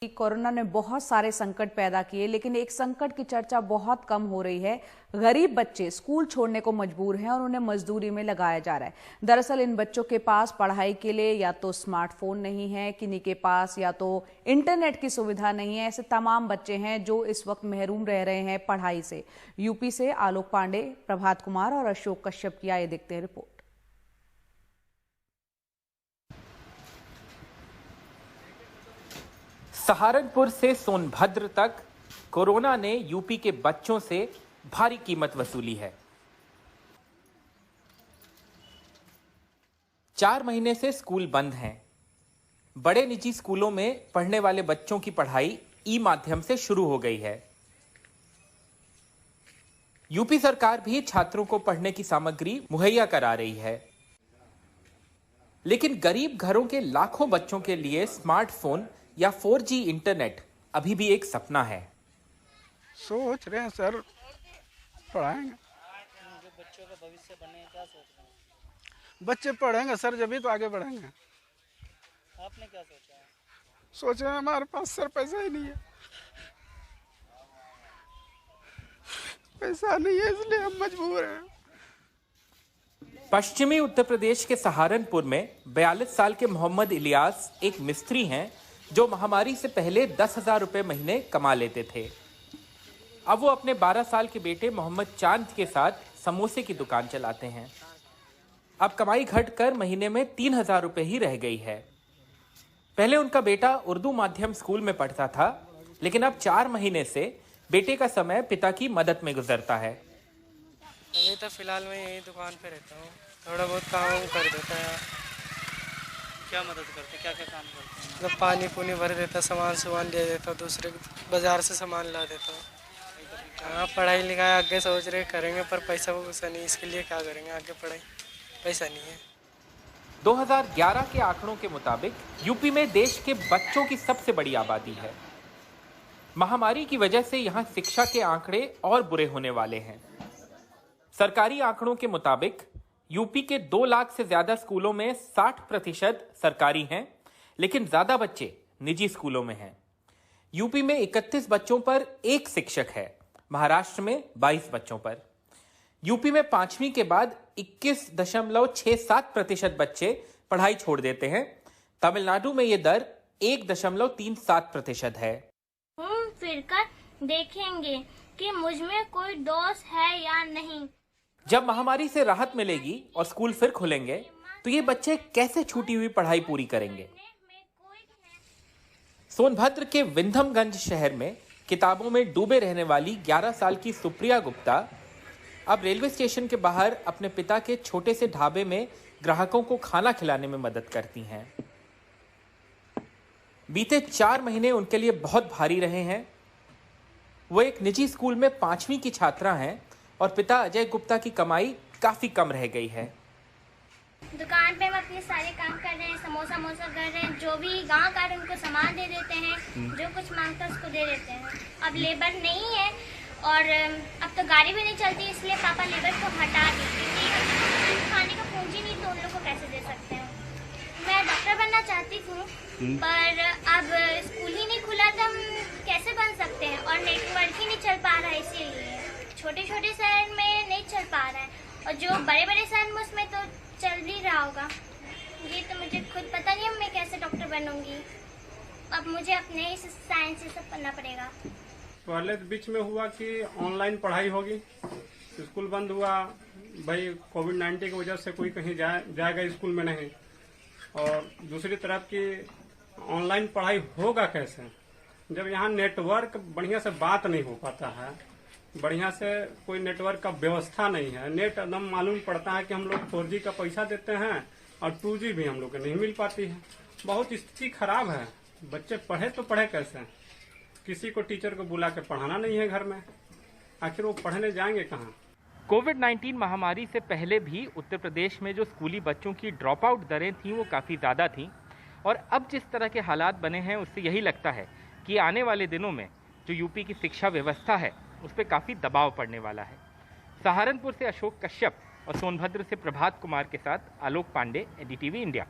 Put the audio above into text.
Corona ने बहुत सारे संकट पैदा किए, लेकिन एक संकट की चर्चा बहुत कम हो रही है। गरीब बच्चे स्कूल छोड़ने को मजबूर हैं और उन्हें मजदूरी में लगाया जा रहा है। दरअसल इन बच्चों के पास पढ़ाई के लिए या तो स्मार्टफोन नहीं है, किन्हीं के पास या तो इंटरनेट की सुविधा नहीं है। ऐसे तमाम बच्चे हैं जो इस वक्त महरूम रह रहे हैं पढ़ाई से। यूपी से आलोक पांडे, प्रभात कुमार और अशोक कश्यप की आइए देखते हैं रिपोर्ट। सहारनपुर से सोनभद्र तक कोरोना ने यूपी के बच्चों से भारी कीमत वसूली है। 4 महीने से स्कूल बंद हैं। बड़े निजी स्कूलों में पढ़ने वाले बच्चों की पढ़ाई ई माध्यम से शुरू हो गई है। यूपी सरकार भी छात्रों को पढ़ने की सामग्री मुहैया करा रही है, लेकिन गरीब घरों के लाखों बच्चों के लिए स्मार्टफोन या 4G इंटरनेट अभी भी एक सपना है। सोच रहे हैं सर, पढ़ाएंगे। बच्चों का भविष्य बने, क्या सोच रहे हैं? बच्चे पढ़ेंगे सर, जब भी तो आगे बढ़ेंगे। आपने क्या सोचा है? सोच रहे हैं हमारे पास सर पैसा ही नहीं है, पैसा नहीं है इसलिए हम मजबूर हैं। पश्चिमी उत्तर प्रदेश के सहारनपुर में 42 साल के मोहम्मद इलियास एक मिस्त्री हैं जो महामारी से पहले 10,000 रुपए महीने कमा लेते थे। अब वो अपने 12 साल के बेटे मोहम्मद चांद के साथ समोसे की दुकान चलाते हैं। अब कमाई घटकर महीने में 3,000 रुपए ही रह गई है। पहले उनका बेटा उर्दू माध्यम स्कूल में पढ़ता था, लेकिन अब 4 महीने से बेटे का समय पिता की मदद में गुजरता है। अभी तो फिलहाल मैं यही दुकान पे रहता हूँ, थोड़ा बहुत काम कर देता है। क्या मदद करते, क्या क्या काम करते हैं? मतलब पानी पुनी भर देता, सामान ले देता, दूसरे बाजार से सामान ला देता। हाँ, पढ़ाई लिखाई आगे सोच रहे करेंगे, पर पैसा वैसा नहीं, इसके लिए क्या करेंगे आगे पढ़ाई, पैसा नहीं है। 2011 के आंकड़ों के मुताबिक यूपी में देश के बच्चों की सबसे बड़ी आबादी है। महामारी की वजह से यहां शिक्षा के आंकड़े और बुरे होने वाले हैं। सरकारी आंकड़ों के मुताबिक यूपी के 2 लाख से ज्यादा स्कूलों में 60% सरकारी हैं, लेकिन ज्यादा बच्चे निजी स्कूलों में हैं। यूपी में 31 बच्चों पर एक शिक्षक है, महाराष्ट्र में 22 बच्चों पर। यूपी में 5वीं के बाद 21.67% बच्चे पढ़ाई छोड़ देते हैं। तमिलनाडु में यह दर 1.37% है। घूम फिर कर देखेंगे कि मुझमें कोई दोष है या नहीं। जब महामारी से राहत मिलेगी और स्कूल फिर खुलेंगे तो ये बच्चे कैसे छूटी हुई पढ़ाई पूरी करेंगे? सोनभद्र के विंधमगंज शहर में किताबों में डूबे रहने वाली 11 साल की सुप्रिया गुप्ता अब रेलवे स्टेशन के बाहर अपने पिता के छोटे से ढाबे में ग्राहकों को खाना खिलाने में मदद करती हैं। बीते 4 महीने उनके लिए बहुत भारी रहे हैं। वो एक निजी स्कूल में 5वीं की छात्रा हैं और पिता अजय गुप्ता की कमाई काफी कम रह गई है। दुकान पे हम अपने सारे काम कर रहे हैं, समोसा कर रहे हैं, जो भी गांव का उनको सामान दे देते हैं, जो कुछ मांगता है उसको दे देते हैं। अब लेबर नहीं है और अब तो गाड़ी भी नहीं चलती, इसलिए पापा लेबर को हटा दी, क्योंकि खाने का पूंजी नहीं तो उन लोग को कैसे दे सकते हैं। मैं डॉक्टर बनना चाहती हूँ, पर अब स्कूल ही नहीं खुला तो हम कैसे बन सकते हैं, और नेटवर्क ही नहीं चल पा रहा है, इसीलिए छोटे छोटे शहर में नहीं चल पा रहा है, और जो बड़े बड़े शहर में उसमें तो चल भी रहा होगा। ये तो मुझे खुद पता नहीं है मैं कैसे डॉक्टर बनूंगी। अब मुझे अपने ही साइंस से सब करना पड़ेगा। पहले बीच में हुआ कि ऑनलाइन पढ़ाई होगी, स्कूल बंद हुआ, भाई कोविड-19 की वजह से कोई कहीं जाएगा स्कूल में नहीं, और दूसरी तरफ की ऑनलाइन पढ़ाई होगा कैसे जब यहाँ नेटवर्क बढ़िया से बात नहीं हो पाता है, बढ़िया से कोई नेटवर्क का व्यवस्था नहीं है। नेट एकदम मालूम पड़ता है कि हम लोग 4G का पैसा देते हैं और 2G भी हम लोग को नहीं मिल पाती है। बहुत स्थिति खराब है। बच्चे पढ़े तो पढ़े कैसे? किसी को टीचर को बुला के पढ़ाना नहीं है घर में, आखिर वो पढ़ने जाएंगे कहाँ? कोविड-19 महामारी से पहले भी उत्तर प्रदेश में जो स्कूली बच्चों की ड्रॉप आउट दरें थीं वो काफ़ी ज़्यादा थीं, और अब जिस तरह के हालात बने हैं उससे यही लगता है कि आने वाले दिनों में जो यूपी की शिक्षा व्यवस्था है उस पर काफ़ी दबाव पड़ने वाला है। सहारनपुर से अशोक कश्यप और सोनभद्र से प्रभात कुमार के साथ आलोक पांडे, NDTV इंडिया।